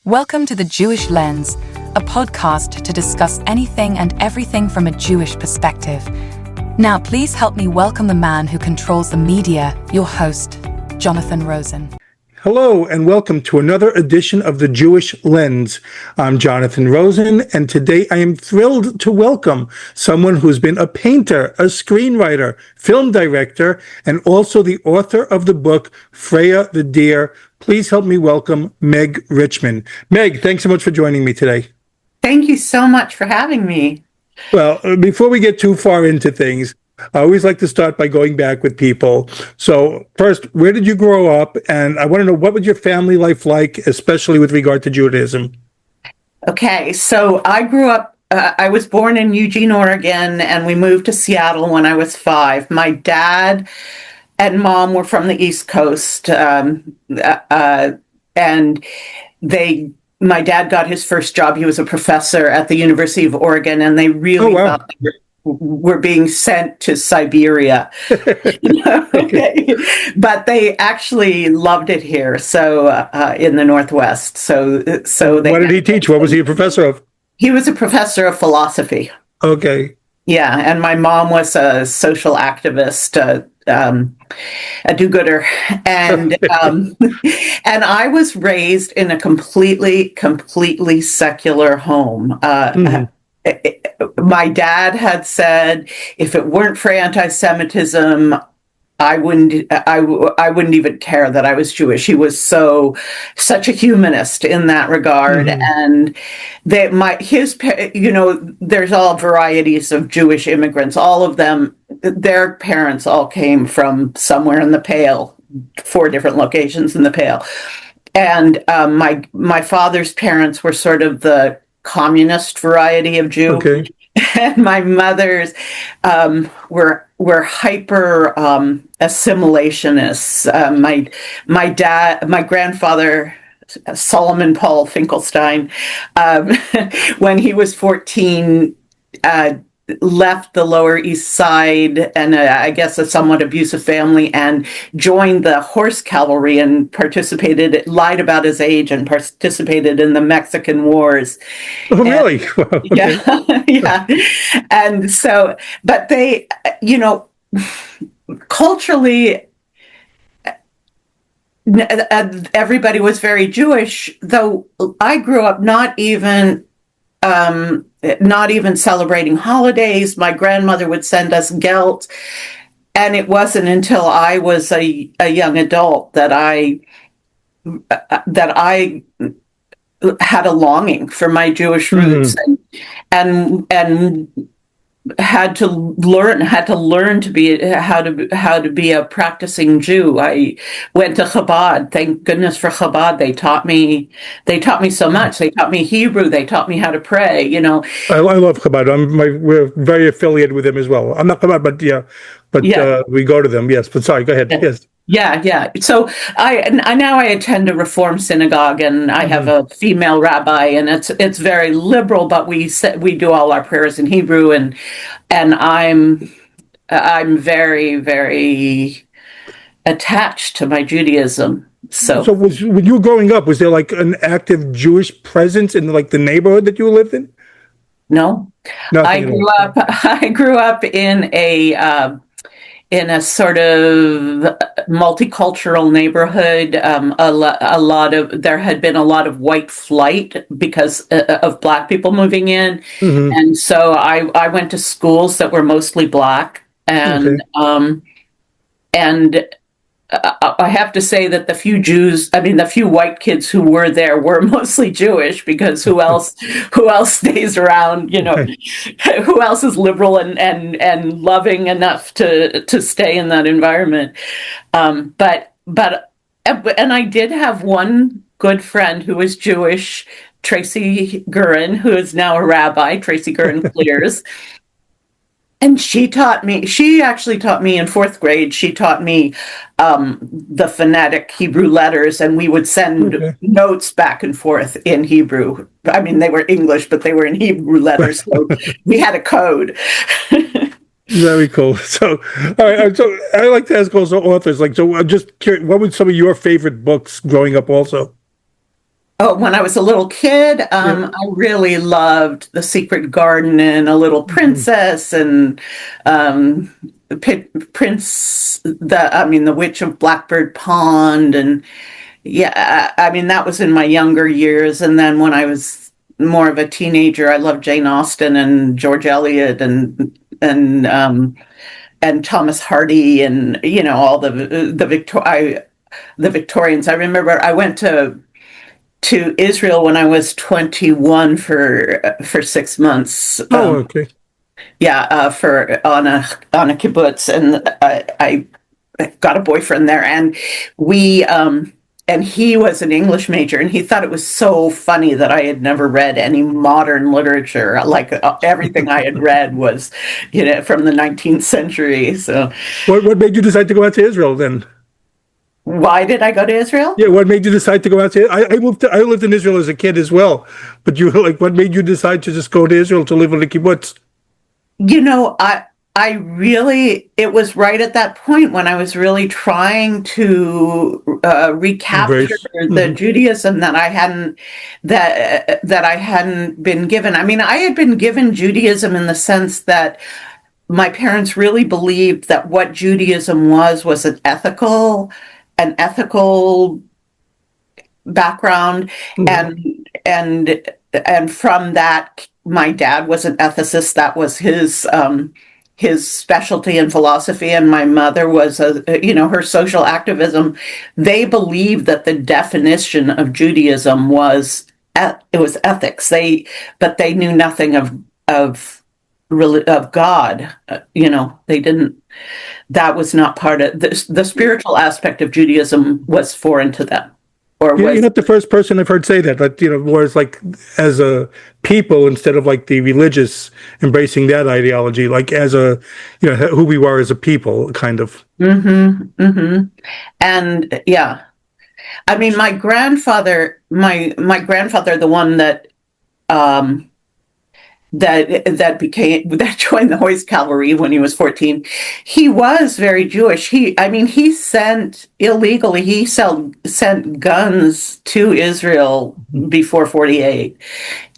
Welcome to The Jewish Lens, a podcast to discuss anything and everything from a Jewish perspective. Now, please help me welcome the man who controls the media, your host, Jonathan Rosen. Hello, and welcome to another edition of The Jewish Lens. I'm Jonathan Rosen, and today I am thrilled to welcome someone who's been a painter, a screenwriter, film director, and also the author of the book, Freya the Deer. Please help me welcome Meg Richman. Meg, thanks so much for joining me today. Thank you so much for having me. Well, before we get too far into things, I always like to start by going back with people. So first, where did you grow up? And I want to know, what was your family life like, especially with regard to Judaism? Okay, so I grew up, I was born in Eugene, Oregon, and we moved to Seattle when I was 5. My dad and mom were from the East Coast, and my dad got his first job. He was a professor at the University of Oregon, and they really thought they were being sent to Siberia. Okay. But they actually loved it here, so in the Northwest. So what did he teach? What was he a professor of? He was a professor of philosophy. Okay. Yeah, and my mom was a social activist, a do-gooder, and and I was raised in a completely secular home. My dad had said, if it weren't for anti-Semitism, I wouldn't even care that I was Jewish. He was such a humanist in that regard. And there's all varieties of Jewish immigrants. All of them, their parents all came from somewhere in the Pale, 4 different locations in the Pale. And my father's parents were sort of the communist variety of Jew. Okay. And my mother's were hyper assimilationists. My grandfather, Solomon Paul Finkelstein, when he was 14, left the Lower East Side and I guess a somewhat abusive family, and joined the horse cavalry and lied about his age and participated in the Mexican Wars. Oh, really? Okay. Yeah. Yeah. And so, but they, culturally, everybody was very Jewish, though I grew up not even celebrating holidays. My grandmother would send us gelt, and it wasn't until I was a young adult that I had a longing for my Jewish roots, and had to learn to be how to be a practicing Jew. I went to Chabad. Thank goodness for Chabad. They taught me so much. They taught me Hebrew. They taught me how to pray. I love Chabad. We're very affiliated with them as well. I'm not Chabad, but we go to them. Yes, but sorry, go ahead. Yes. Yeah. So I attend a Reform synagogue, and I have a female rabbi, and it's very liberal, but we do all our prayers in Hebrew, and I'm very, very attached to my Judaism. So when you were growing up, was there like an active Jewish presence in like the neighborhood that you lived in? No, I grew up in a sort of multicultural neighborhood. There had been a lot of white flight because of Black people moving in. And so I went to schools that were mostly Black. And I have to say that the few white kids who were there were mostly Jewish, because who else stays around, who else is liberal and loving enough to stay in that environment. But I did have one good friend who was Jewish, Tracy Gurin, who is now a rabbi, Tracy Gurin Clears. And she actually taught me in 4th grade. She taught me the phonetic Hebrew letters, and we would send notes back and forth in Hebrew. I mean, they were English, but they were in Hebrew letters, so we had a code. Very cool. So, all right. So I like to ask also authors, so I'm just curious, what were some of your favorite books growing up also? Oh, when I was a little kid, I really loved The Secret Garden and A Little Princess and um, The Witch of Blackbird Pond. And yeah, I mean, that was in my younger years. And then when I was more of a teenager, I loved Jane Austen and George Eliot and Thomas Hardy and, all the Victorians. I remember I went to Israel when I was 21 for 6 months. Okay. Yeah, for on a kibbutz, and I got a boyfriend there, and we and he was an English major, and he thought it was so funny that I had never read any modern literature. Like everything I had read was, from the 19th century. So, What made you decide to go out to Israel then? why did I go to Israel? Yeah, what made you decide to go out to? I lived in Israel as a kid as well, but what made you decide to just go to Israel to live in the kibbutz? I really, it was right at that point when I was really trying to recapture the Judaism that I hadn't been given. I mean, I had been given Judaism in the sense that my parents really believed that what Judaism was an ethical background, and from that, my dad was an ethicist. That was his specialty in philosophy, and my mother was her social activism. They believed that the definition of Judaism was ethics. But they knew nothing of God. They didn't. That was not part of the spiritual aspect of Judaism was foreign to them. You're not the first person I've heard say that. But whereas like as a people, instead of like the religious embracing that ideology, like as who we were as a people, kind of. And yeah, I mean, my grandfather, the one that joined the Hoist Cavalry when he was 14. He was very Jewish. He sent guns to Israel before 48.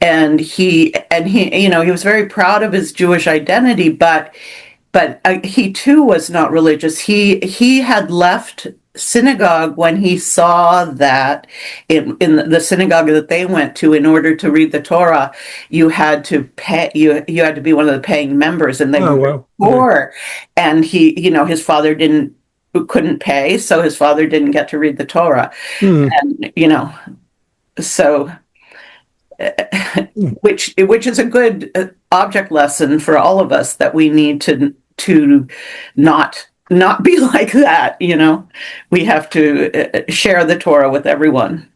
And he was very proud of his Jewish identity, but he too was not religious. He had left synagogue when he saw that in the synagogue that they went to, in order to read the Torah, you had to pay. You had to be one of the paying members, and they were poor. And his father couldn't pay, so his father didn't get to read the Torah. And so which is a good object lesson for all of us, that we need to not be like that. We have to share the Torah with everyone.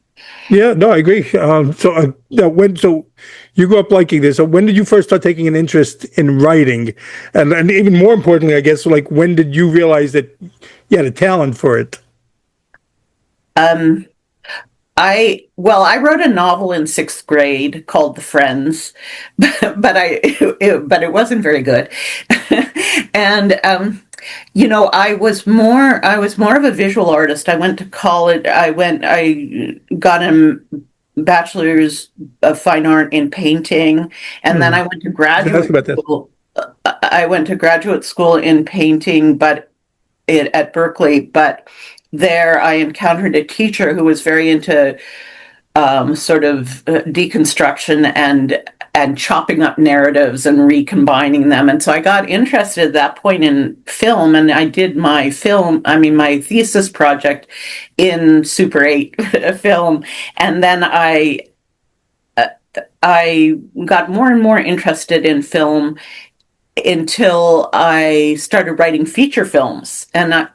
Yeah, no, I agree. So you grew up liking this. So when did you first start taking an interest in writing? And even more importantly, I guess, like, when did you realize that you had a talent for it? I wrote a novel in 6th grade called The Friends, but it wasn't very good. And I was more of a visual artist. I went to college. I got a bachelor's of fine art in painting, and then I went to graduate school. I went to graduate school in painting, at Berkeley. But there, I encountered a teacher who was very into deconstruction and chopping up narratives and recombining them. And so I got interested at that point in film, and I did my thesis project in Super 8 film. And then I got more and more interested in film until I started writing feature films. I'm going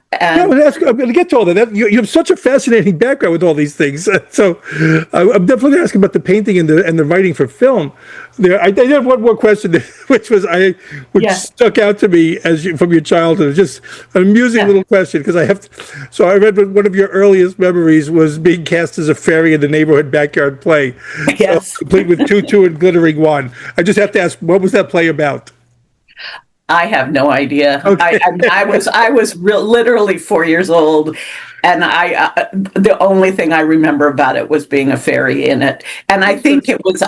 to get to all that. You have such a fascinating background with all these things. So I'm definitely asking about the painting and the writing for film. I did have one more question, which stuck out to me from your childhood. Just an amusing little question, because I read one of your earliest memories was being cast as a fairy in the neighborhood backyard play. Yes. Complete with tutu and glittering wand. I just have to ask, what was that play about? I have no idea. Okay. I was literally 4 years old, and the only thing I remember about it was being a fairy in it. And I think it was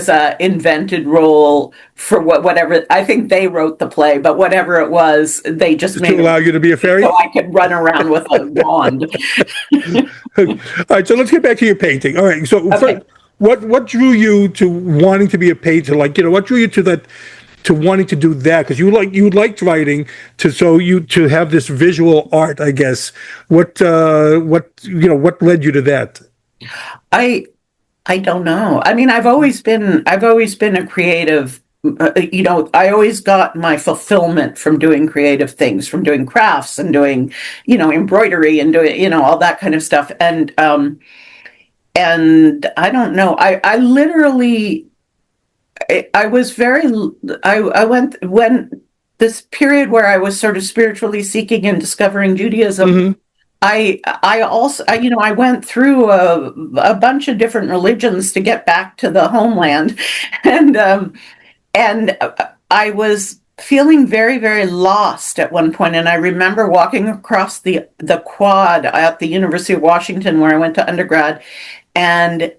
a invented role for whatever. I think they wrote the play, but whatever it was, they just Just made to allow you to be a fairy? so I could run around with a wand. All right, so let's get back to your painting. All right, so Okay. what drew you to wanting to be a painter? Like, what drew you to that, to wanting to do that? Because you liked writing, to have this visual art, I guess. What led you to that? I I don't know. I mean, I've always been a creative. I always got my fulfillment from doing creative things, from doing crafts and doing, embroidery and doing, all that kind of stuff. And I don't know. I literally, I was very, I went when this period where I was sort of spiritually seeking and discovering Judaism. I also, I went through a bunch of different religions to get back to the homeland, and I was feeling very, very lost at one point. And I remember walking across the quad at the University of Washington, where I went to undergrad, and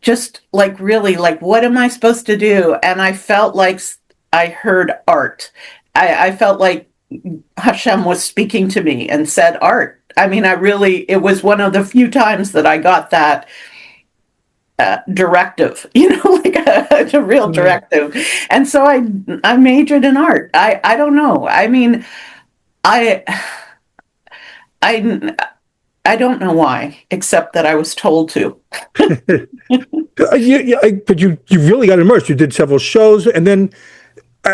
just like really like, what am I supposed to do? And I felt like I heard art. I felt like Hashem was speaking to me and said art. I mean, it was one of the few times that I got that directive, like a real directive. And so I majored in art. I don't know. I mean, I I I don't know why, except that I was told to. But you really got immersed. You did several shows, and then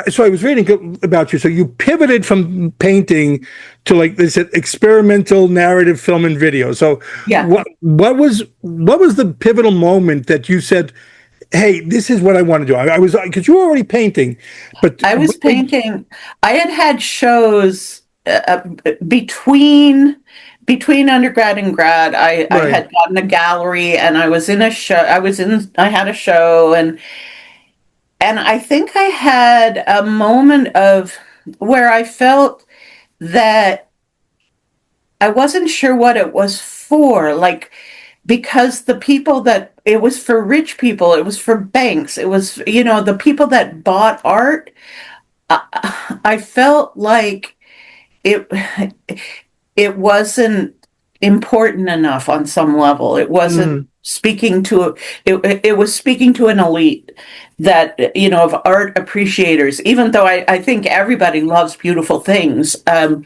so I was reading about you. So you pivoted from painting to, like they said, experimental narrative film and video. So Yeah. what was the pivotal moment that you said, "Hey, this is what I want to do"? I was, because you were already painting, but I was painting. I had shows between undergrad and grad. I Right. had gotten a gallery, and I was in a show. I had a show, and I think I had a moment of where I felt that I wasn't sure what it was for, like, because the people that it was for, rich people, it was for banks, it was, the people that bought art. I felt like it it wasn't important enough on some level. It wasn't speaking to it was speaking to an elite that, of art appreciators, even though I think everybody loves beautiful things. I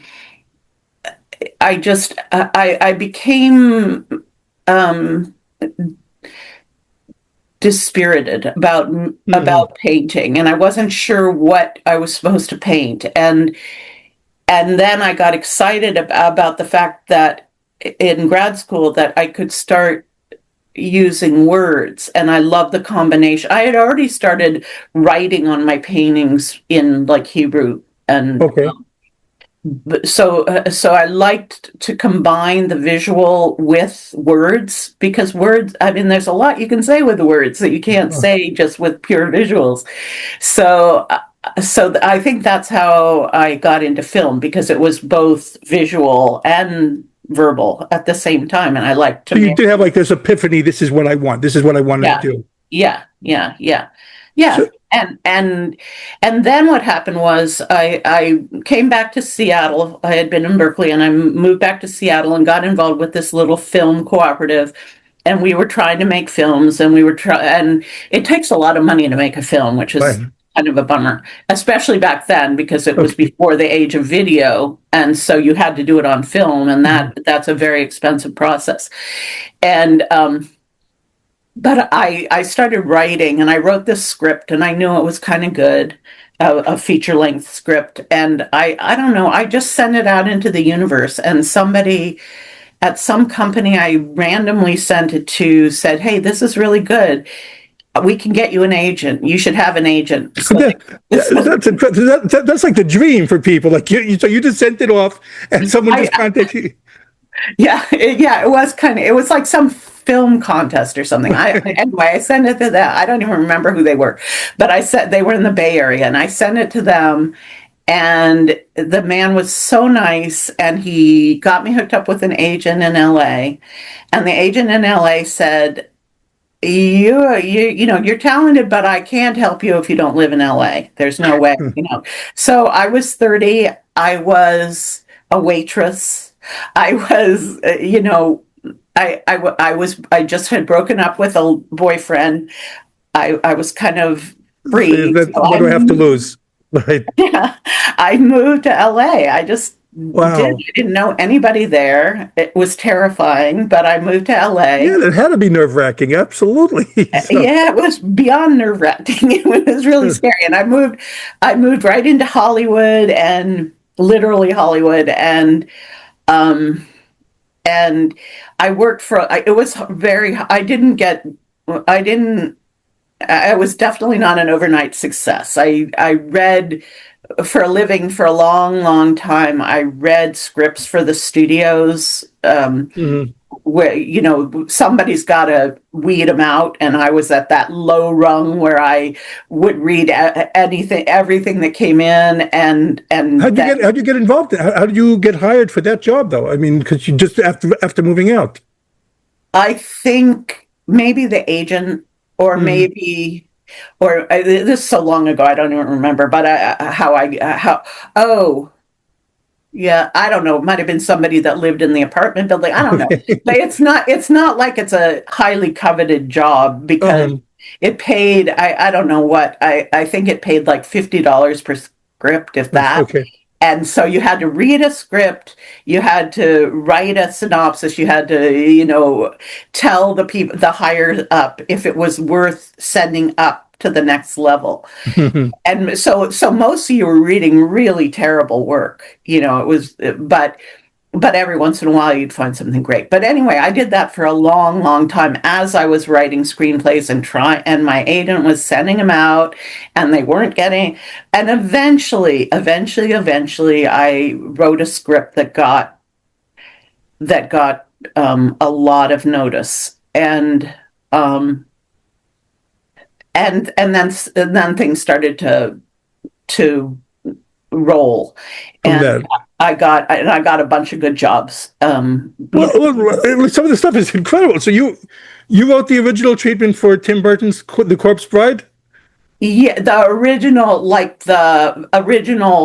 became dispirited about painting, and I wasn't sure what I was supposed to paint. And then I got excited about the fact that in grad school that I could start using words, and I love the combination. I had already started writing on my paintings in like Hebrew, and Okay. so I liked to combine the visual with words, because words, I mean, there's a lot you can say with words that you can't say just with pure visuals. So I think that's how I got into film, because it was both visual and verbal at the same time, and I like to. So you did have like this epiphany. This is what I want. This is what I want to do. Yeah. So- And then what happened was I came back to Seattle. I had been in Berkeley, and I moved back to Seattle and got involved with this little film cooperative. And we were trying to make films, and and it takes a lot of money to make a film, which is Right. kind of a bummer, especially back then, because it was before the age of video, and so you had to do it on film, and that's a very expensive process. And but I started writing, and I wrote this script, and I knew it was kind of good, a feature-length script, and I don't know, I just sent it out into the universe, and somebody at some company I randomly sent it to said, "Hey, this is really good. We can get you an agent. You should have an agent." So That's like the dream for people. Like so you just sent it off, and someone just contacted you. yeah, it was like some film contest or something. Anyway, I sent it to them. I don't even remember who they were, but I said they were in the Bay Area, and I sent it to them. And the man was so nice, and he got me hooked up with an agent in LA. And the agent in LA said, you're talented, but I can't help you if you don't live in LA. There's no way, So I was 30. I was a waitress. I was, I just had broken up with a boyfriend. I was kind of free. What do I have to lose? Right. Yeah, I moved to LA. I just Wow. didn't know anybody there. It was terrifying, but I moved to LA. Yeah, that had to be nerve-wracking. Absolutely. So, Yeah, it was beyond nerve-wracking. It was really scary. And I moved right into Hollywood, and literally Hollywood, and I worked for, it was very, I was definitely not an overnight success. I read for a living for a long, long time. I read scripts for the studios, where, somebody's got to weed them out. And I was at that low rung where I would read everything that came in. And how'd you get involved? How did you get hired for that job, though? I mean, because you just after moving out. I think maybe the agent, or maybe, this is so long ago, I don't even remember, but yeah, I don't know. It might have been somebody that lived in the apartment building. I don't know. But it's not like it's a highly coveted job, because it paid, I don't know what, I think it paid like $50 per script, if that. Okay. And so you had to read a script, you had to write a synopsis, you had to, tell the people, the higher up, if it was worth sending up to the next level. And so mostly you were reading really terrible work, it was, but every once in a while you'd find something great. But anyway, I did that for a long, long time as I was writing screenplays and my agent was sending them out, and they weren't getting, and eventually I wrote a script that got a lot of notice, and then things started to roll, and I got a bunch of good jobs. Well, some of the stuff is incredible. So you wrote the original treatment for Tim Burton's The Corpse Bride? Yeah, the original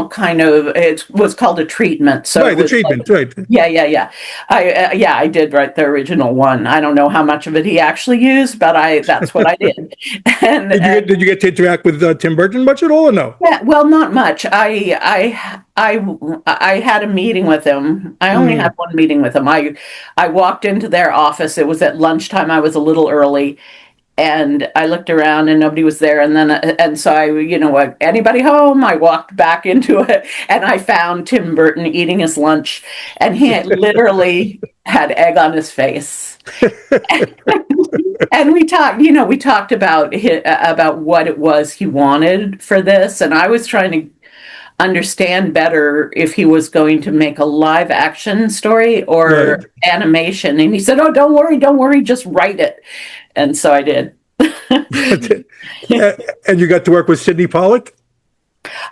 kind of, it was called a treatment. So right, the treatment, right. Yeah. I did write the original one. I don't know how much of it he actually used, but that's what I did. And did you get to interact with Tim Burton much at all, or no? Yeah, well, not much. I had a meeting with him. I only had one meeting with him. I walked into their office. It was at lunchtime. I was a little early. And I looked around and nobody was there. And so I, anybody home? I walked back into it, and I found Tim Burton eating his lunch, and he had literally had egg on his face. And we talked about what it was he wanted for this. And I was trying to understand better if he was going to make a live action story or animation. And he said, "Oh, don't worry, just write it." And so I did. And you got to work with Sidney Pollack?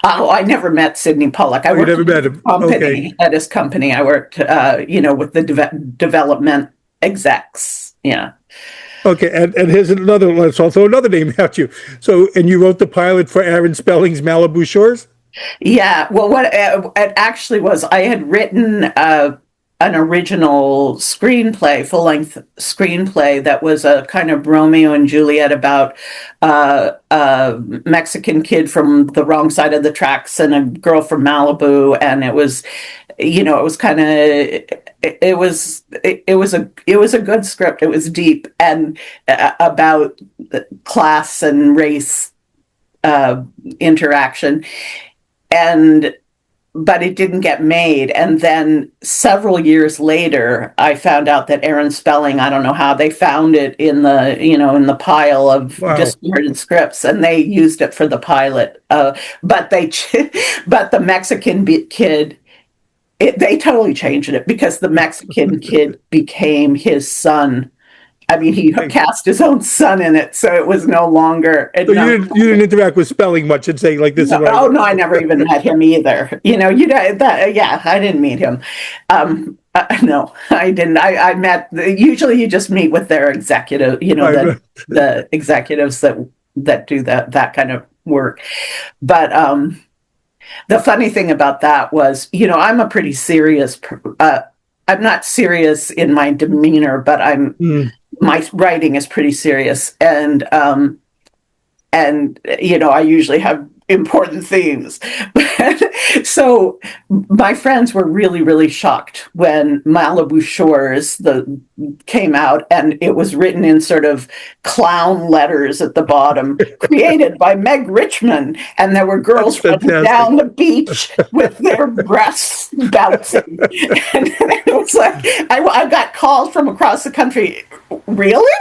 Oh, I never met Sidney Pollack. I worked never met him. At his company. I worked, with the development execs. Yeah. Okay, and here's let's also another name about you. So, and you wrote the pilot for Aaron Spelling's Malibu Shores? Yeah. Well, what it actually was, I had written an original screenplay, full-length screenplay that was a kind of Romeo and Juliet about a Mexican kid from the wrong side of the tracks and a girl from Malibu, and it was, it was kind of, it was a good script. It was deep and about class and race interaction, but it didn't get made. And then several years later, I found out that Aaron Spelling, I don't know how, they found it in the pile of discarded scripts, and they used it for the pilot. But the Mexican kid, they totally changed it, because the Mexican kid became his son I mean, he cast his own son in it, so it was no longer. So you didn't interact with spelling much and say like this No, is what oh no, I never even met him either. Yeah, I didn't meet him. No, I didn't. I met. Usually, you just meet with their executive. Right. The executives that do that kind of work. But the funny thing about that was, I'm a pretty serious. I'm not serious in my demeanor, but my writing is pretty serious, and I usually have important themes. So my friends were really, really shocked when Malibu Shores came out, and it was written in sort of clown letters at the bottom, created by Meg Richman, and there were girls running down the beach with their breasts bouncing. And it was like, I got calls from across the country. Really?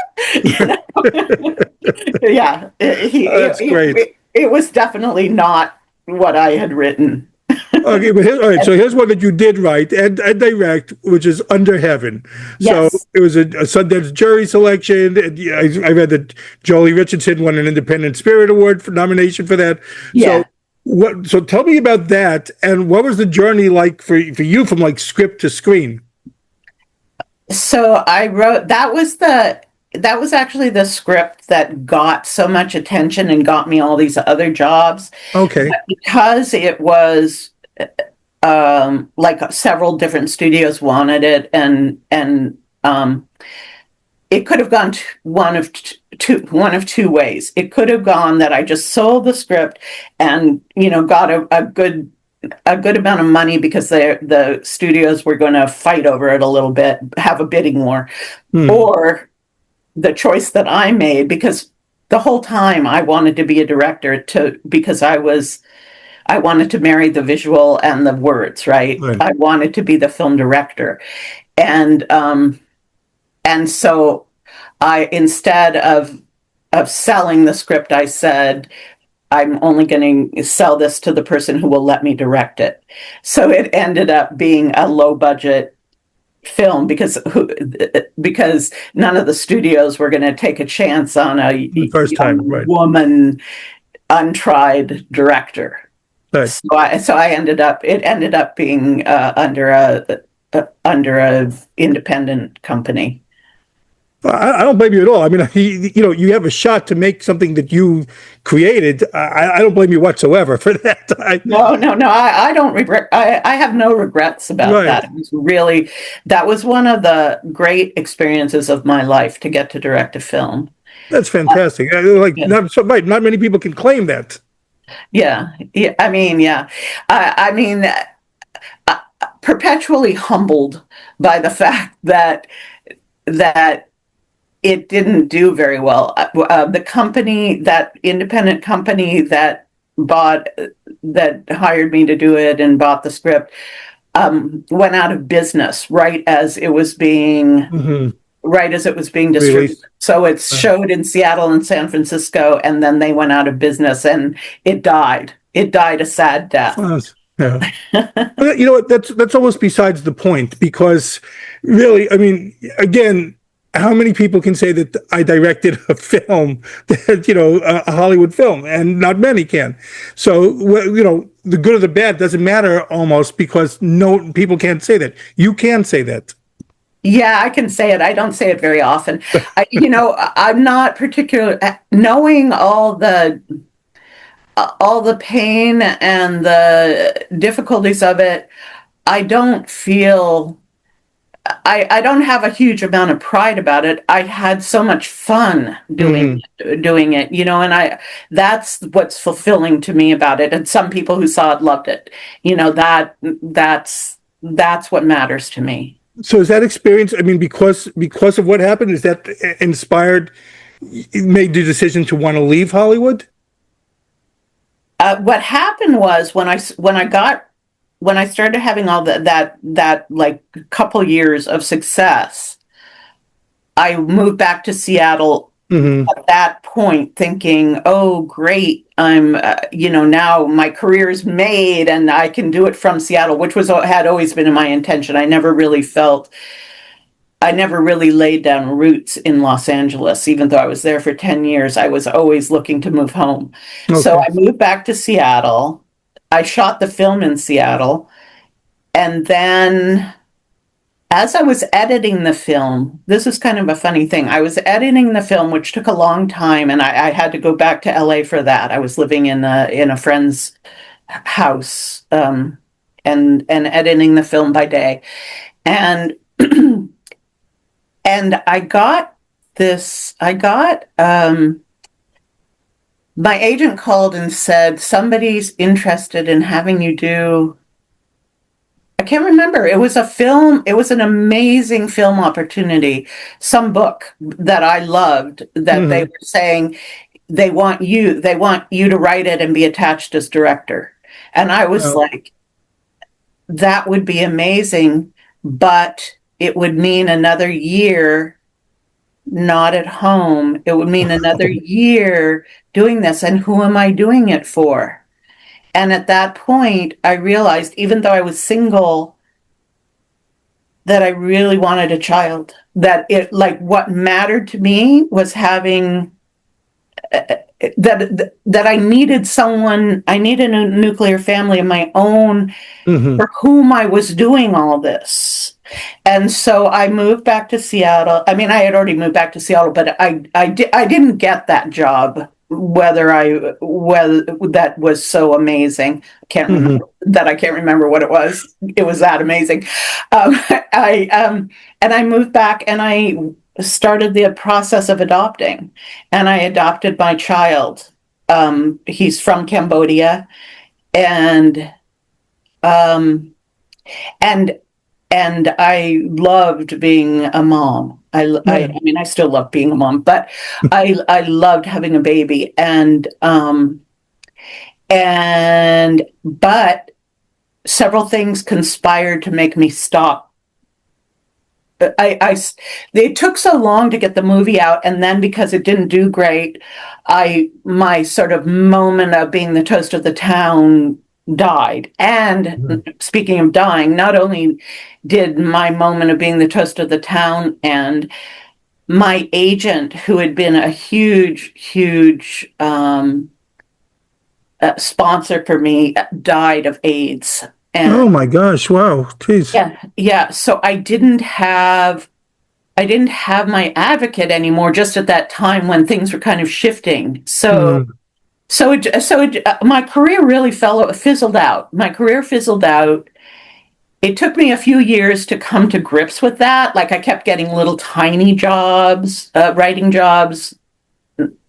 Yeah. That's great. It was definitely not what I had written. Okay, but all right. So here's one that you did write and direct, which is Under Heaven. Yes. So it was a Sundance jury selection. And I read that Jolie Richardson won an Independent Spirit Award for nomination for that. Yeah. So tell me about that, and what was the journey like for you from like script to screen? So I wrote that was actually the script that got so much attention and got me all these other jobs. Okay. Because it was like several different studios wanted it, and it could have gone one of two ways. It could have gone that I just sold the script and got a good amount of money because the studios were going to fight over it a little bit, have a bidding war, or the choice that I made, because the whole time I wanted to be a director because I wanted to marry the visual and the words, right? I wanted to be the film director. And so I, instead of selling the script, I said, I'm only going to sell this to the person who will let me direct it. So it ended up being a low budget film because none of the studios were going to take a chance on a first time woman, untried director. Right. So it ended up being under a independent company. I don't blame you at all. I mean, you have a shot to make something that you created. I don't blame you whatsoever for that. No. I don't regret. I have no regrets about that. It was that was one of the great experiences of my life, to get to direct a film. That's fantastic. Not many people can claim that. Yeah. I mean, perpetually humbled by the fact that it didn't do very well. The company, that independent company that hired me to do it and bought the script, went out of business right as it was being distributed. Released. So it showed in Seattle and San Francisco, and then they went out of business, and it died. It died a sad death. Yeah. You know what? That's almost besides the point, because really, I mean, again, how many people can say that I directed a film that, a Hollywood film, and not many can. So, the good or the bad doesn't matter almost, because people can't say that. You can say that. Yeah, I can say it. I don't say it very often. I'm not particular, knowing all the pain and the difficulties of it. I don't feel, I don't have a huge amount of pride about it. I had so much fun doing it, and that's what's fulfilling to me about it. And some people who saw it loved it. That's what matters to me. So is that experience, I mean, because of what happened, is that made the decision to want to leave Hollywood? What happened was when I started having all that like couple years of success, I moved back to Seattle at that point, thinking, oh, great, I'm, now my career's made and I can do it from Seattle, which had always been my intention. I never really felt I never really laid down roots in Los Angeles. Even though I was there for 10 years, I was always looking to move home. So Okay. I moved back to Seattle. I shot the film in Seattle. And then as I was editing the film, this is kind of a funny thing. I was editing the film, which took a long time, and I had to go back to LA for that. I was living in a friend's house, and editing the film by day. And and my agent called and said, somebody's interested in having you do, I can't remember. It was a film. It was an amazing film opportunity. Some book that I loved that they were saying they want you to write it and be attached as director. And I was like, that would be amazing, but it would mean another year not at home. It would mean another year doing this. And who am I doing it for? And at that point, I realized, even though I was single, that I really wanted a child. That it, like, what mattered to me was having that I needed someone. I needed a nuclear family of my own for whom I was doing all this. And so I moved back to Seattle. I mean, I had already moved back to Seattle, but I didn't get that job. Whether that was so amazing, I can't remember what it was. It was that amazing. And I moved back, and I started the process of adopting, and I adopted my child. He's from Cambodia, and and I loved being a mom. I mean, I still love being a mom, but I loved having a baby, but several things conspired to make me stop. It took so long to get the movie out, and then because it didn't do great, my sort of moment of being the toast of the town died. And speaking of dying, not only did my moment of being the toast of the town end, my agent, who had been a huge sponsor for me, died of AIDS. And oh my gosh! Wow, jeez. yeah. So I didn't have my advocate anymore. Just at that time when things were kind of shifting. So my career really fizzled out. My career fizzled out. It took me a few years to come to grips with that. Like, I kept getting little tiny jobs, writing jobs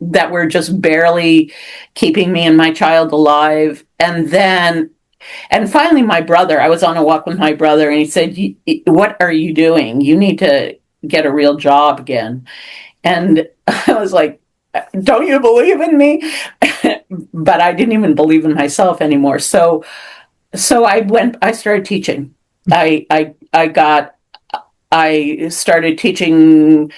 that were just barely keeping me and my child alive. And finally, I was on a walk with my brother, and he said, "What are you doing? You need to get a real job again." And I was like, "Don't you believe in me?" But I didn't even believe in myself anymore. So I started teaching. I started teaching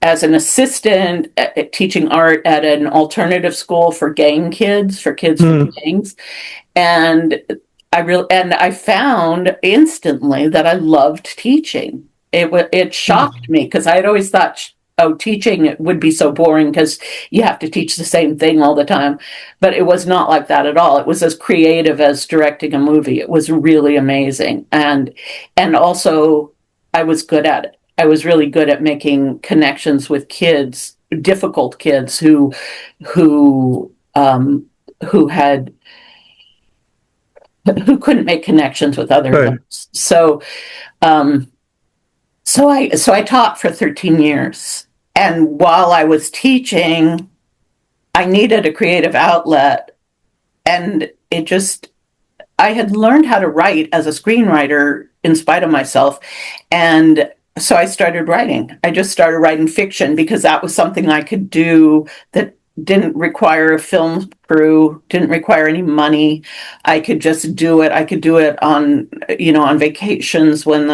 as an assistant, teaching art at an alternative school for kids from gangs. And I found instantly that I loved teaching. It shocked me, because I had always thought, teaching would be so boring because you have to teach the same thing all the time. But it was not like that at all. It was as creative as directing a movie. It was really amazing. And also, I was good at it. I was really good at making connections with kids, difficult kids who couldn't make connections with other adults. So I taught for 13 years. And while I was teaching, I needed a creative outlet. And I had learned how to write as a screenwriter in spite of myself. And so I started writing. I just started writing fiction because that was something I could do that didn't require a film crew, didn't require any money. I could just do it. I could do it on vacations when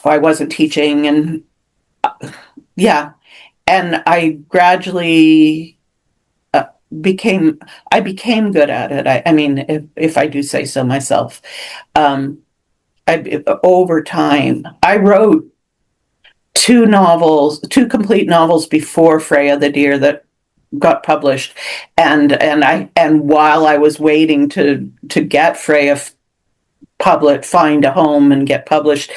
I wasn't teaching, and and I gradually became good at it. I mean, if I do say so myself. over time. I wrote two complete novels before Freya the Deer that got published, and while I was waiting to get Freya find a home and get published,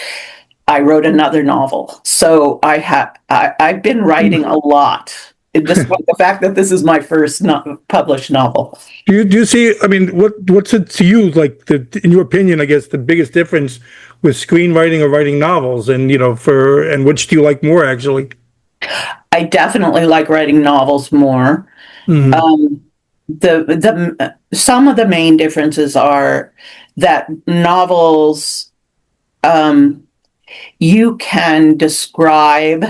I wrote another novel. So I've been writing a lot, despite the fact that this is my first published novel. Do you see? I mean, what's it to you like? In your opinion, I guess the biggest difference with screenwriting or writing novels, and and which do you like more actually? I definitely like writing novels more. Mm-hmm. Some of the main differences are that novels, you can describe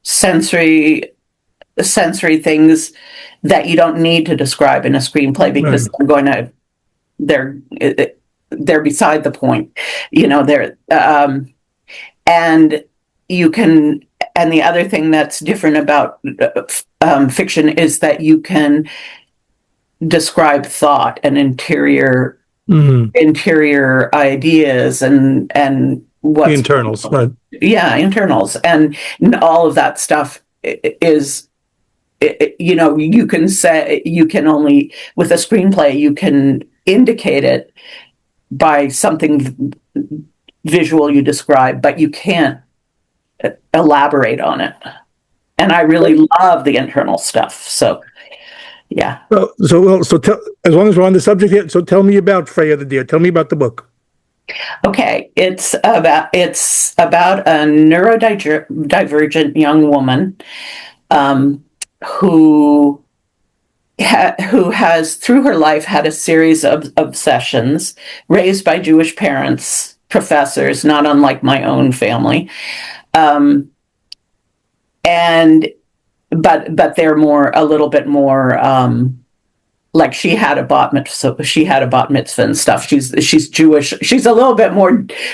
sensory things that you don't need to describe in a screenplay, because they're beside the point. And you can, and the other thing that's different about fiction is that you can describe thought and interior ideas and what's the internals, right? Yeah, internals, and all of that stuff is, you can say, you can only, with a screenplay, you can indicate it by something visual you describe, but you can't elaborate on it. And I really love the internal stuff. So, yeah. As long as we're on the subject here, so tell me about Freya the Deer. Tell me about the book. Okay, it's about a neurodivergent young woman who has through her life had a series of obsessions, raised by Jewish parents, professors, not unlike my own family, but they're a little bit more. Like she had a bat mitzvah and stuff. She's Jewish. She's a little bit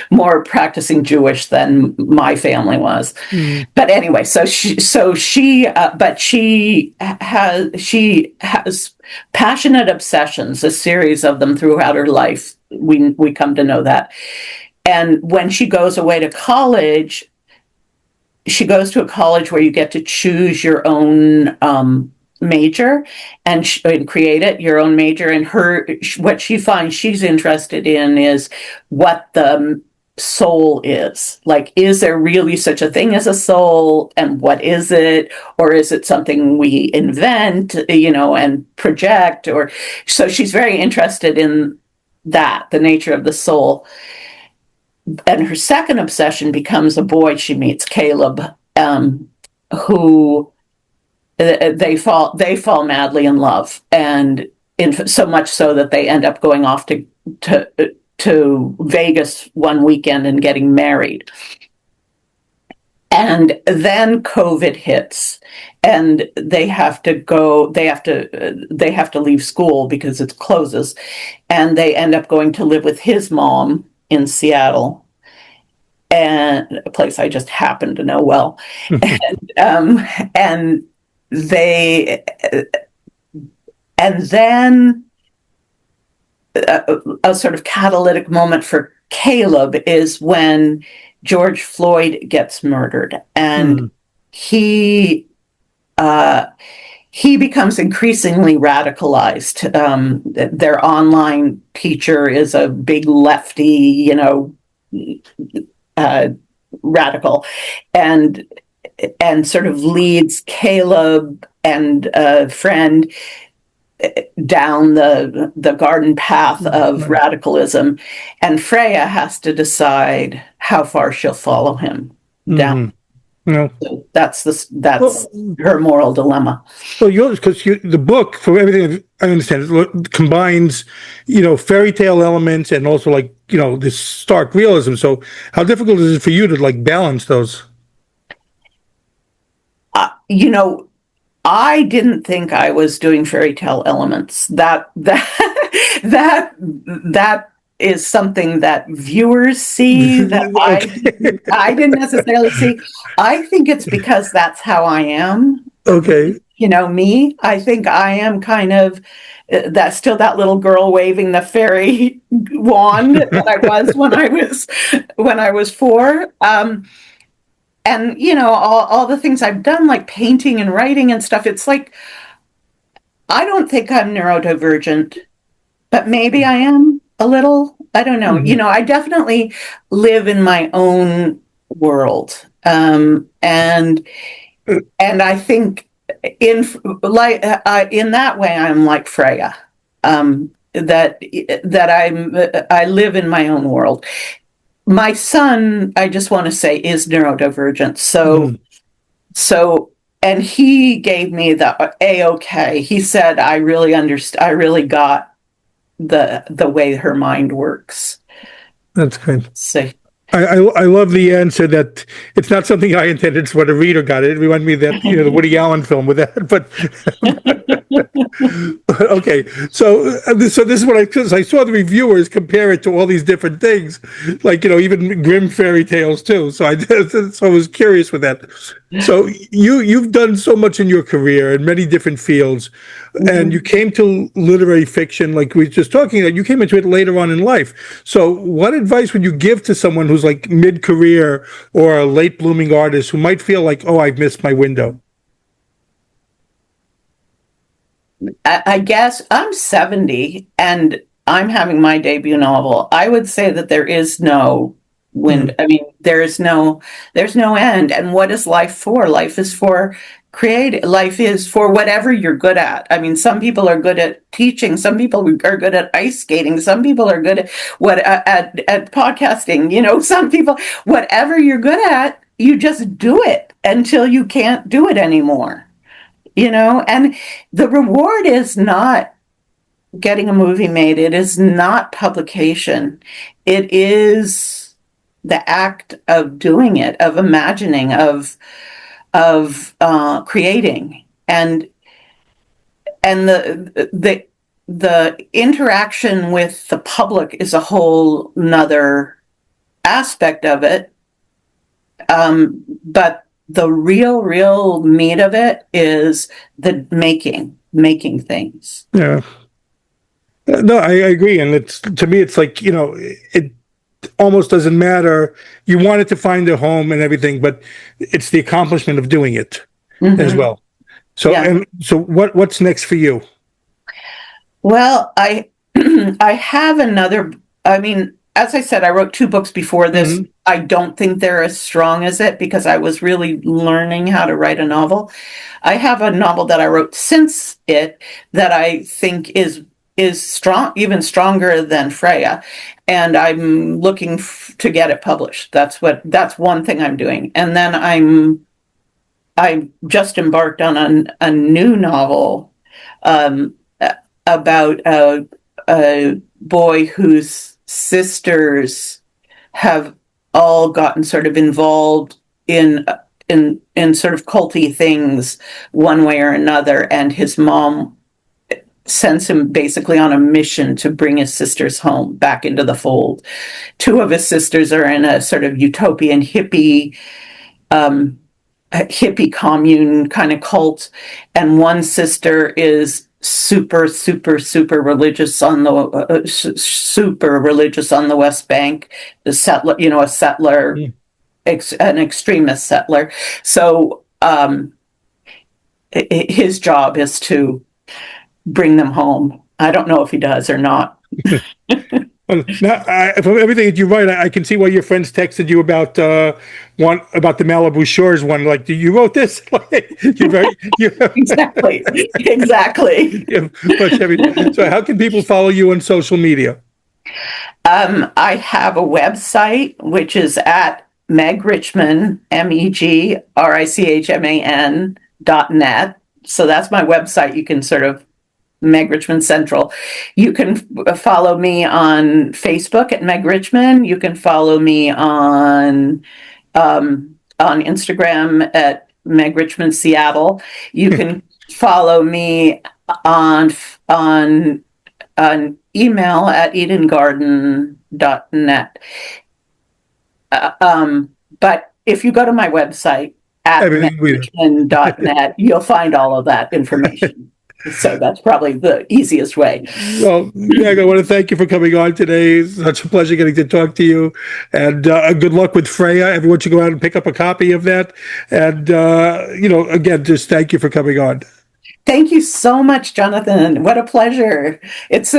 more practicing Jewish than my family was. But anyway, she has passionate obsessions, a series of them throughout her life. We come to know that. And when she goes away to college, she goes to a college where you get to choose your own major and create your own major. And what she finds she's interested in is what the soul is. Like, is there really such a thing as a soul, and what is it? Or is it something we invent, and project? Or so she's very interested in that, the nature of the soul. And her second obsession becomes a boy she meets, Caleb, who they fall madly in love, and so much so that they end up going off to Vegas one weekend and getting married. And then COVID hits, and they have to leave school because it closes, and they end up going to live with his mom in Seattle, and a place I just happen to know well. And then a sort of catalytic moment for Caleb is when George Floyd gets murdered, and he becomes increasingly radicalized. Their online teacher is a big lefty, radical, and sort of leads Caleb and a friend down the garden path of radicalism, and Freya has to decide how far she'll follow him down. Yeah. So that's her moral dilemma. Well, because the book, for everything I understand, it combines, fairy tale elements and also this stark realism. So, how difficult is it for you to balance those? I didn't think I was doing fairy tale elements. That is something that viewers see that I didn't necessarily see. I think it's because that's how I am. Okay. me, I think I am kind of that little girl waving the fairy wand that I was when I was 4. And all the things I've done, like painting and writing and stuff, it's like I don't think I'm neurodivergent, but maybe I am a little. I don't know. Mhm. I definitely live in my own world, and I think in that way I'm like Freya. That I live in my own world. My son, I just want to say, is neurodivergent. Mhm. So, and he gave me the A-OK. He said, I really understand. I really got the way her mind works. That's good. So, I love the answer that it's not something I intended, it's what a reader got. It reminded me of that, the Woody Allen film with that. But okay, so this is what because I saw the reviewers compare it to all these different things, like even grim fairy tales too. So I was curious with that. So you've done so much in your career in many different fields, and you came to literary fiction, like we were just talking about. You came into it later on in life. So what advice would you give to someone who's like mid-career or a late blooming artist who might feel like, oh, I've missed my window? I guess I'm 70 and I'm having my debut novel. I would say that there is no wind. I mean, there's no end. And what is life for? Life is for creative. Life is for whatever you're good at. I mean, some people are good at teaching. Some people are good at ice skating. Some people are good at podcasting. Some people, whatever you're good at, you just do it until you can't do it anymore. And the reward is not getting a movie made. It is not publication. It is the act of doing it, of imagining, of creating, and the interaction with the public is a whole nother aspect of it. But the real meat of it is the making things. Yeah. No, I agree, and it's to me, it's like it almost doesn't matter. You wanted to find a home and everything, but it's the accomplishment of doing it as well. So, Yeah. and so, what's next for you? Well, I I have another. I mean, as I said, I wrote 2 books before this. Mhm. I don't think they're as strong as it because I was really learning how to write a novel. I have a novel that I wrote since it that I think is strong, even stronger than Freya, and I'm looking to get it published. That's one thing I'm doing, and then I just embarked on a new novel um, about a boy whose sisters have all gotten sort of involved in sort of culty things one way or another, and his mom sends him basically on a mission to bring his sisters home back into the fold. 2 of his sisters are in a sort of utopian hippie commune kind of cult, and one sister is super religious on the super religious on the West Bank, the settler, a settler, an extremist settler. So his job is to bring them home. I don't know if he does or not. Well, now, from everything that you write, I can see why your friends texted you about one about the Malibu Shores one. Like, you wrote this? Exactly. So, how can people follow you on social media? I have a website which is at Meg Richman, MEGRICHMAN.net. So that's my website. You can sort of Meg Richman Central. You can follow me on Facebook at Meg Richman. You can follow me on Instagram at Meg Richman Seattle. You can follow me on email at edengarden.net. But if you go to my website, at Everything we do. megrichman.net, you'll find all of that information. So that's probably the easiest way. Well, Meg, I want to thank you for coming on today. It's such a pleasure getting to talk to you. And good luck with Freya. Everyone should go out and pick up a copy of that. And, again, just thank you for coming on. Thank you so much, Jonathan. What a pleasure. It's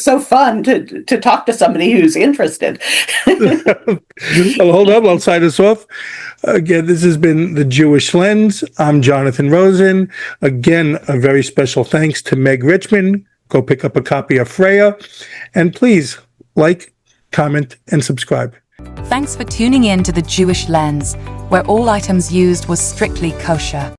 so fun to talk to somebody who's interested. Well, hold up. I'll sign us off. Again, this has been The Jewish Lens. I'm Jonathan Rosen. Again, a very special thanks to Meg Richman. Go pick up a copy of Freya. And please like, comment, and subscribe. Thanks for tuning in to The Jewish Lens, where all items used was strictly kosher.